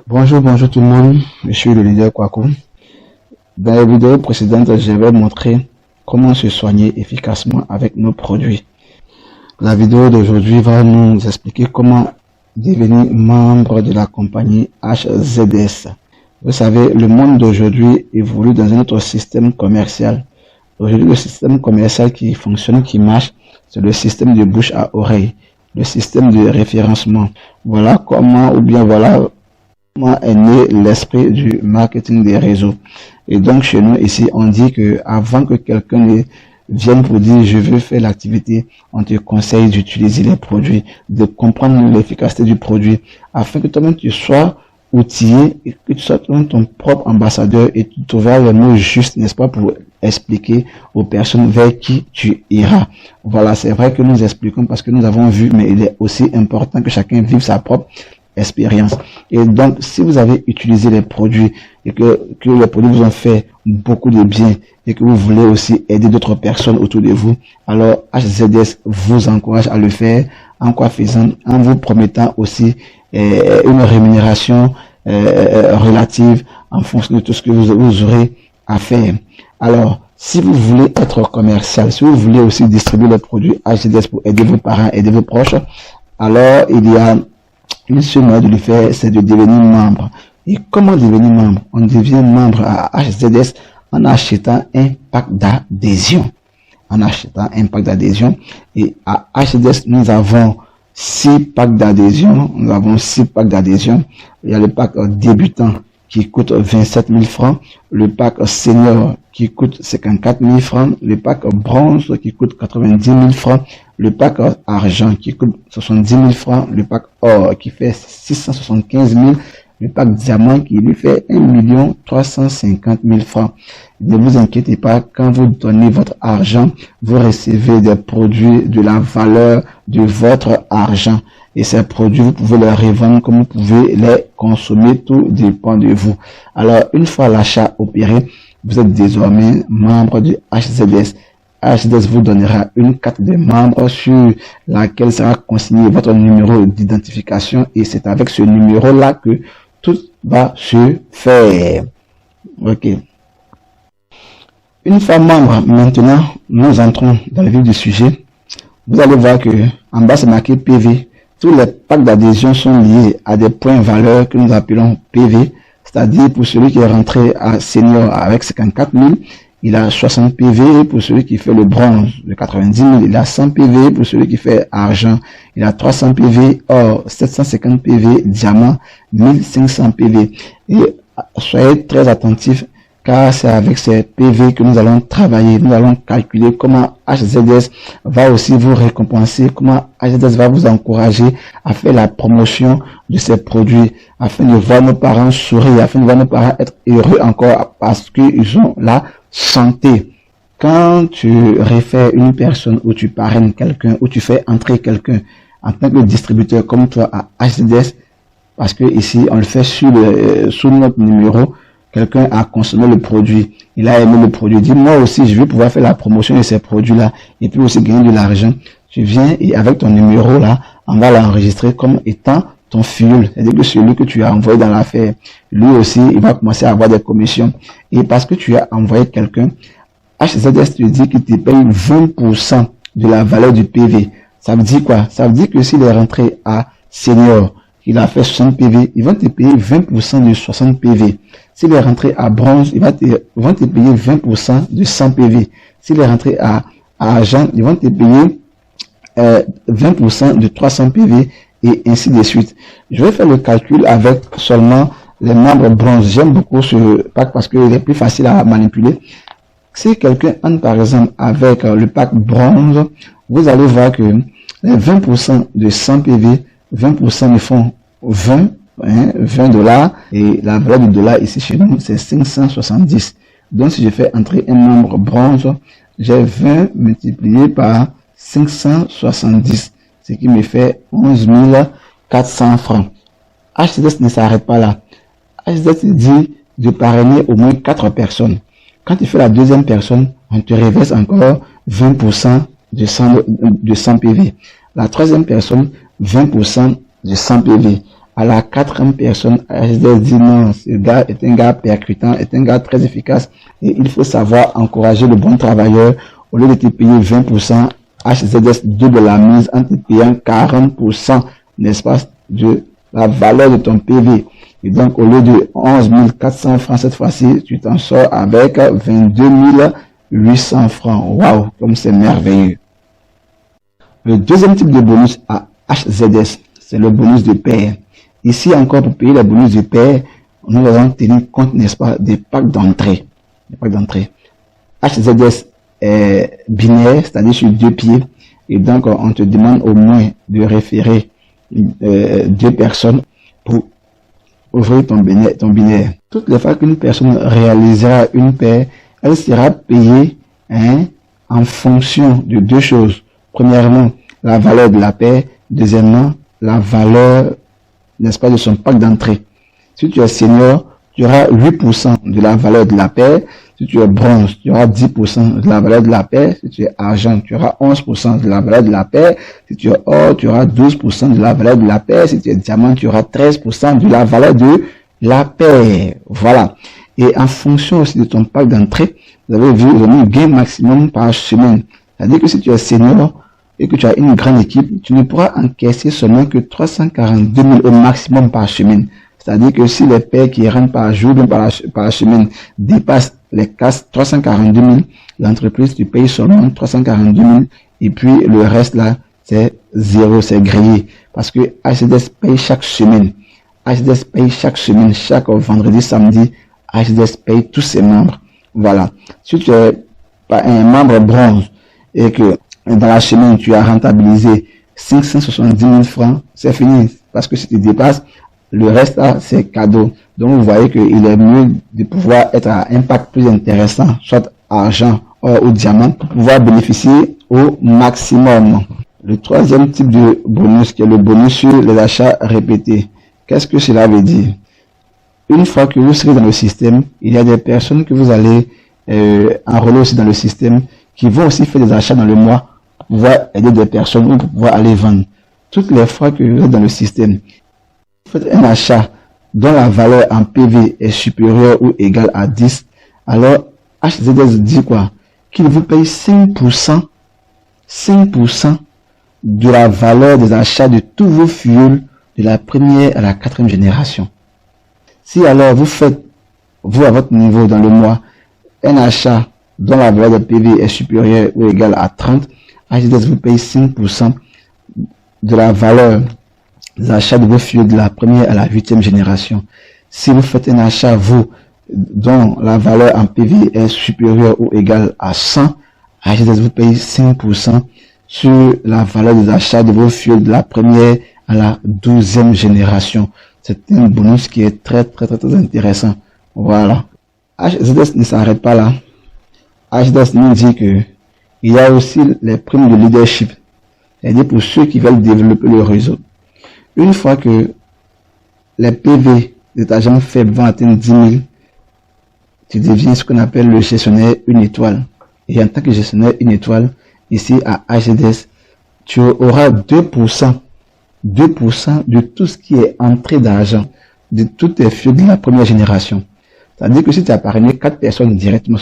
Bonjour tout le monde, je suis le leader Kwaku. Dans la vidéo précédente, j'avais montré comment se soigner efficacement avec nos produits. La vidéo d'aujourd'hui va nous expliquer comment devenir membre de la compagnie HZS. Vous savez, le monde d'aujourd'hui évolue dans un autre système commercial. Aujourd'hui, le système commercial qui fonctionne, qui marche, c'est le système de bouche à oreille, le système de référencement. Voilà comment est né l'esprit du marketing des réseaux. Et donc chez nous ici, on dit que avant que quelqu'un ne vienne pour dire je veux faire l'activité, on te conseille d'utiliser les produits, de comprendre l'efficacité du produit, afin que toi-même tu sois outillé et que tu sois ton propre ambassadeur et tu trouveras le mot juste, n'est-ce pas, pour expliquer aux personnes vers qui tu iras. Voilà, c'est vrai que nous expliquons parce que nous avons vu, mais il est aussi important que chacun vive sa propre expérience. Et donc, si vous avez utilisé les produits et que les produits vous ont fait beaucoup de bien et que vous voulez aussi aider d'autres personnes autour de vous, alors HZS vous encourage à le faire. En quoi faisant? En vous promettant aussi une rémunération relative en fonction de tout ce que vous aurez à faire. Alors, si vous voulez être commercial, si vous voulez aussi distribuer les produits HZS pour aider vos parents, aider vos proches, alors il y a une seule manière de le faire, c'est de devenir membre. Et comment devenir membre? On devient membre à HZS en achetant un pack d'adhésion. En achetant un pack d'adhésion. Et à HZS, nous avons 6 packs d'adhésion. Nous avons 6 packs d'adhésion. Il y a le pack débutant qui coûte 27 000 francs. Le pack senior qui coûte 54 000 francs. Le pack bronze qui coûte 90 000 francs. Le pack argent qui coûte 70 000 francs. Le pack or qui fait 675 000. Le pack diamant qui lui fait 1 350 000 francs. Ne vous inquiétez pas, quand vous donnez votre argent, vous recevez des produits de la valeur de votre argent. Et ces produits, vous pouvez les revendre comme vous pouvez les consommer, tout dépend de vous. Alors, une fois l'achat opéré, vous êtes désormais membre du HZS. HZS vous donnera une carte de membre sur laquelle sera consigné votre numéro d'identification et c'est avec ce numéro-là que tout va se faire. Ok. Une fois membre, maintenant, nous entrons dans le vif du sujet. Vous allez voir que en bas, c'est marqué PV. Tous les packs d'adhésion sont liés à des points valeurs que nous appelons PV. C'est-à-dire, pour celui qui est rentré à senior avec 54 000, il a 60 PV. Pour celui qui fait le bronze de 90 000, il a 100 PV. Pour celui qui fait argent, il a 300 PV. Or, 750 PV. Diamant, 1500 PV. Et soyez très attentifs, car c'est avec ces PV que nous allons travailler. Nous allons calculer comment HZS va aussi vous récompenser, comment HZS va vous encourager à faire la promotion de ces produits, afin de voir nos parents sourire, afin de voir nos parents être heureux encore parce qu'ils ont la santé. Quand tu réfères une personne ou tu parraines quelqu'un ou tu fais entrer quelqu'un en tant que distributeur comme toi à HZS, parce que ici on le fait sous notre numéro, quelqu'un a consommé le produit, il a aimé le produit, dit moi aussi je vais pouvoir faire la promotion de ces produits-là et puis aussi gagner de l'argent. Tu viens et avec ton numéro là, on va l'enregistrer comme étant ton fuel, c'est-à-dire que celui que tu as envoyé dans l'affaire, lui aussi il va commencer à avoir des commissions. Et parce que tu as envoyé quelqu'un, HZS te dit qu'il te paye 20% de la valeur du PV. Ça veut dire quoi? Ça veut dire que s'il est rentré à senior, il a fait 60 PV, ils vont te payer 20% de 60 PV. S'il est rentré à bronze, ils vont te payer 20% de 100 PV. S'il est rentré à argent, ils vont te payer 20% de 300 PV et ainsi de suite. Je vais faire le calcul avec seulement les membres bronze. J'aime beaucoup ce pack parce qu'il est plus facile à manipuler. Si quelqu'un entre par exemple avec le pack bronze, vous allez voir que les 20% de 100 PV, 20% me font 20 dollars et la valeur du dollar ici chez nous c'est 570. Donc si je fais entrer un nombre bronze, j'ai 20 multiplié par 570, ce qui me fait 11 400 francs. HZS ne s'arrête pas là. HZS dit de parrainer au moins 4 personnes. Quand tu fais la deuxième personne, on te reverse encore 20% de 100 PV. La troisième personne, 20% de 100 PV. À la quatrième personne, HZS dit non, ce gars est un gars percutant, est un gars très efficace et il faut savoir encourager le bon travailleur. Au lieu de te payer 20%, HZS double la mise en te payant 40%, n'est-ce pas, de la valeur de ton PV. Et donc, au lieu de 11 400 francs cette fois-ci, tu t'en sors avec 22 800 francs. Waouh, comme c'est merveilleux. Le deuxième type de bonus à HZS, c'est le bonus de pair. Ici encore, pour payer le bonus de pair, nous allons tenir compte, n'est-ce pas, des packs d'entrée. HZS est binaire, c'est-à-dire sur 2 pieds. Et donc, on te demande au moins de référer 2 personnes pour ouvrir ton binaire. Toutes les fois qu'une personne réalisera une paire, elle sera payée en fonction de 2 choses. Premièrement, la valeur de la paire. Deuxièmement, la valeur, n'est-ce pas, de son pack d'entrée. Si tu es senior, tu auras 8% de la valeur de la paire. Si tu es bronze, tu auras 10% de la valeur de la paire. Si tu es argent, tu auras 11% de la valeur de la paire. Si tu es or, tu auras 12% de la valeur de la paire. Si tu es diamant, tu auras 13% de la valeur de la paire. Voilà. Et en fonction aussi de ton pack d'entrée, vous avez vu le gain maximum par semaine. C'est-à-dire que si tu es senior et que tu as une grande équipe, tu ne pourras encaisser seulement que 342 000 au maximum par semaine. C'est-à-dire que si les paires qui rentrent par jour, bien par semaine, dépassent les 342 000, l'entreprise, tu payes seulement 342 000 et puis le reste là, c'est zéro, c'est grillé. Parce que HZS paye chaque semaine. HZS paye chaque semaine, chaque vendredi, samedi, HZS paye tous ses membres. Voilà. Si tu es un membre bronze et que dans la semaine, tu as rentabilisé 570 000 francs, c'est fini. Parce que si tu dépasses, le reste, là, c'est cadeau. Donc, vous voyez qu'il est mieux de pouvoir être à impact plus intéressant, soit argent ou diamant, pour pouvoir bénéficier au maximum. Le troisième type de bonus, qui est le bonus sur les achats répétés. Qu'est-ce que cela veut dire? Une fois que vous serez dans le système, il y a des personnes que vous allez enrôler aussi dans le système, qui vont aussi faire des achats dans le mois, pour pouvoir aider des personnes ou pour pouvoir aller vendre. Toutes les fois que vous êtes dans le système, vous faites un achat dont la valeur en PV est supérieure ou égale à 10, alors HZS dit quoi? Qu'il vous paye 5% de la valeur des achats de tous vos fuels de la première à la quatrième génération. Si alors vous faites, vous à votre niveau dans le mois, un achat dont la valeur de PV est supérieure ou égale à 30, HZS vous paye 5% de la valeur des achats de vos fuels de la première à la 8e génération. Si vous faites un achat, vous, dont la valeur en PV est supérieure ou égale à 100, HZS vous paye 5% sur la valeur des achats de vos fuels de la première à la 12e génération. C'est un bonus qui est très intéressant. Voilà. HZS ne s'arrête pas là. HZS nous dit que il y a aussi les primes de leadership. C'est-à-dire pour ceux qui veulent développer le réseau. Une fois que les PV de ta jambe faible vont atteindre 10 000, tu deviens ce qu'on appelle le gestionnaire une étoile. Et en tant que gestionnaire une étoile, ici à HZS, tu auras 2% de tout ce qui est entrée d'argent, de toutes tes fuels de la première génération. C'est-à-dire que si tu as parrainé 4 personnes directement,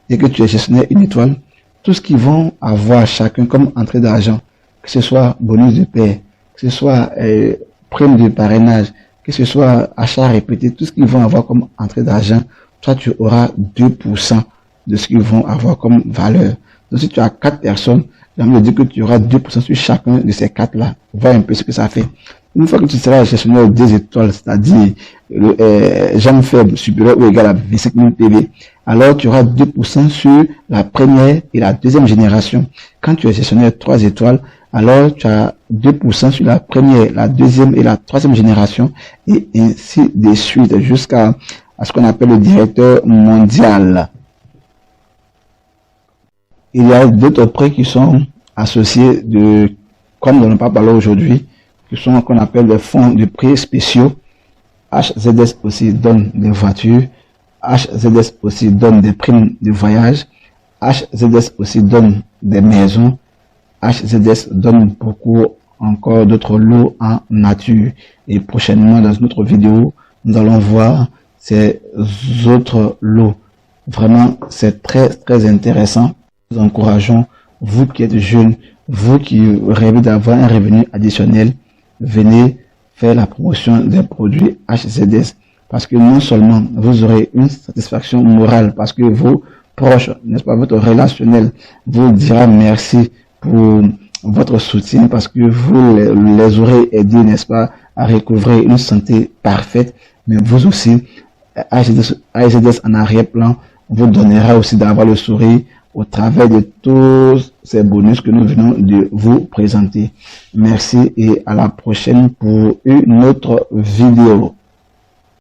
et que tu es gestionnaire une étoile, tout ce qu'ils vont avoir chacun comme entrée d'argent, que ce soit bonus de paie, que ce soit prime de parrainage, que ce soit achat répété, tout ce qu'ils vont avoir comme entrée d'argent, toi tu auras 2% de ce qu'ils vont avoir comme valeur. Donc si tu as 4 personnes, j'ai envie de dire que tu auras 2% sur chacun de ces 4-là. Vois un peu ce que ça fait. Une fois que tu seras gestionnaire des étoiles, c'est-à-dire jambe faible supérieure ou égale à 25 000 PV, alors tu auras 2% sur la première et la deuxième génération. Quand tu es gestionnaire 3 étoiles, alors tu as 2% sur la première, la deuxième et la troisième génération, et ainsi de suite, jusqu'à ce qu'on appelle le directeur mondial. Il y a d'autres prêts qui sont associés comme on n'a pas parlé aujourd'hui, qui sont qu'on appelle les fonds de prêts spéciaux. HZS aussi donne des voitures. HZS aussi donne des primes de voyage. HZS aussi donne des maisons. HZS donne beaucoup encore d'autres lots en nature. Et prochainement, dans une autre vidéo, nous allons voir ces autres lots. Vraiment, c'est très intéressant. Nous encourageons, vous qui êtes jeunes, vous qui rêvez d'avoir un revenu additionnel, venez faire la promotion des produits HZS. Parce que non seulement vous aurez une satisfaction morale, parce que vos proches, n'est-ce pas, votre relationnel vous dira merci pour votre soutien, parce que vous les aurez aidés, n'est-ce pas, à recouvrer une santé parfaite, mais vous aussi, HZS en arrière-plan vous donnera aussi d'avoir le sourire au travers de tous ces bonus que nous venons de vous présenter. Merci et à la prochaine pour une autre vidéo.